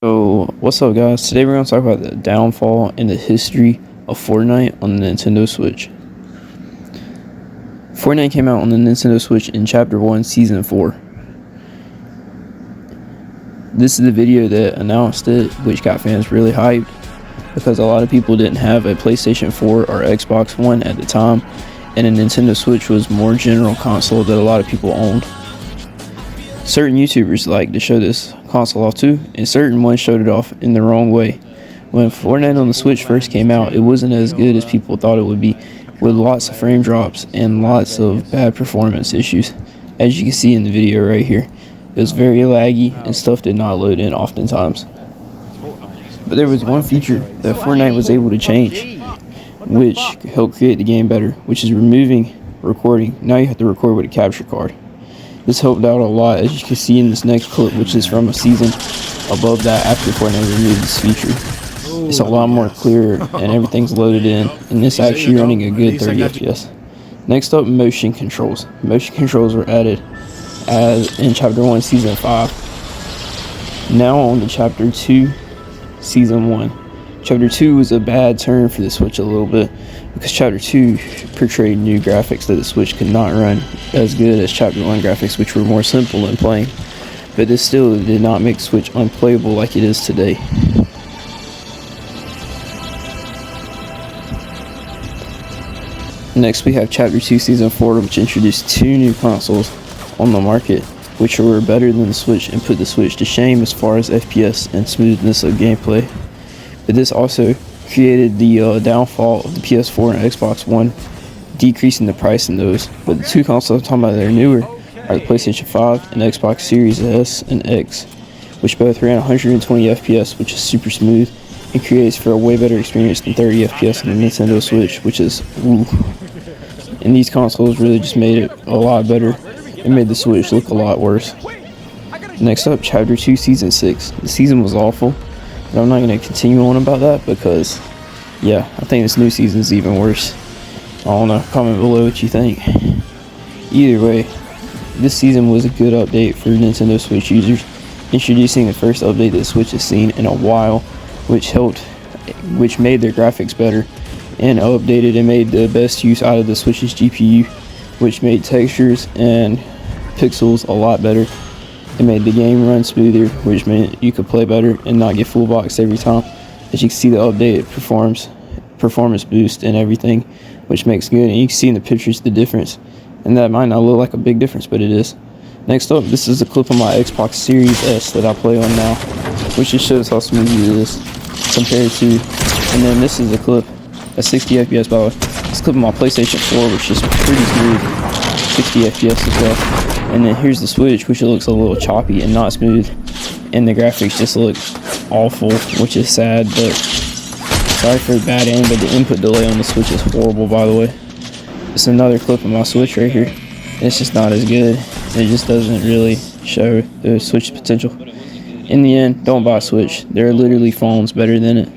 So, what's up, guys? Today we're going to talk about the downfall and the history of Fortnite on the Nintendo Switch. Fortnite came out on the Nintendo Switch in Chapter 1, Season 4. This is the video that announced it, which got fans really hyped because a lot of people didn't have a PlayStation 4 or Xbox One at the time, and a Nintendo Switch was more general console that a lot of people owned. Certain YouTubers like to show this console off too, and certain ones showed it off in the wrong way. When Fortnite on the Switch first came out, it wasn't as good as people thought it would be, with lots of frame drops and lots of bad performance issues. As you can see in the video right here, it was very laggy and stuff did not load in oftentimes. But there was one feature that Fortnite was able to change, which helped create the game better, which is removing recording. Now you have to record with a capture card. This helped out a lot, as you can see in this next clip, which is from a season above that after Fortnite removed this feature. It's a lot more clear and everything's loaded in, and it's actually running a good 30 FPS. Next up, motion controls. Motion controls were added as in Chapter 1, Season 5. Now on to Chapter 2, Season 1. Chapter 2 was a bad turn for the Switch a little bit, because Chapter 2 portrayed new graphics that the Switch could not run as good as Chapter 1 graphics, which were more simple in playing. But this still did not make Switch unplayable like it is today. Next we have Chapter 2 Season 4, which introduced two new consoles on the market, which were better than the Switch and put the Switch to shame as far as FPS and smoothness of gameplay. But this also created the downfall of the PS4 and Xbox One, decreasing the price in those. But the two consoles I'm talking about that are newer are the PlayStation 5 and Xbox Series S and X, which both ran 120 FPS, which is super smooth and creates for a way better experience than 30 FPS on the Nintendo Switch, which is ooh. And these consoles really just made it a lot better and made the Switch look a lot worse. Next up, Chapter 2 Season 6. The season was awful, but I'm not going to continue on about that because, yeah, I think this new season is even worse. I don't know, comment below what you think. Either way, this season was a good update for Nintendo Switch users, introducing the first update that Switch has seen in a while, which made their graphics better, and updated and made the best use out of the Switch's GPU, which made textures and pixels a lot better. It made the game run smoother, which meant you could play better and not get full boxed every time. As you can see, the update performance boost and everything, which makes good. And you can see in the pictures the difference, and that might not look like a big difference, but it is. Next up, this is a clip of my Xbox Series S that I play on now, which just shows how smooth it is compared to. And then this is a clip at 60 FPS, by the way. This clip of my PlayStation 4, which is pretty smooth, 60 FPS as well. And then here's the Switch, which looks a little choppy and not smooth, and the graphics just look awful, which is sad. But sorry for the bad aim, but the input delay on the Switch is horrible, by the way. It's another clip of my Switch right here. It's just not as good. It just doesn't really show the Switch's potential. In the end, don't buy a Switch. There are literally phones better than it.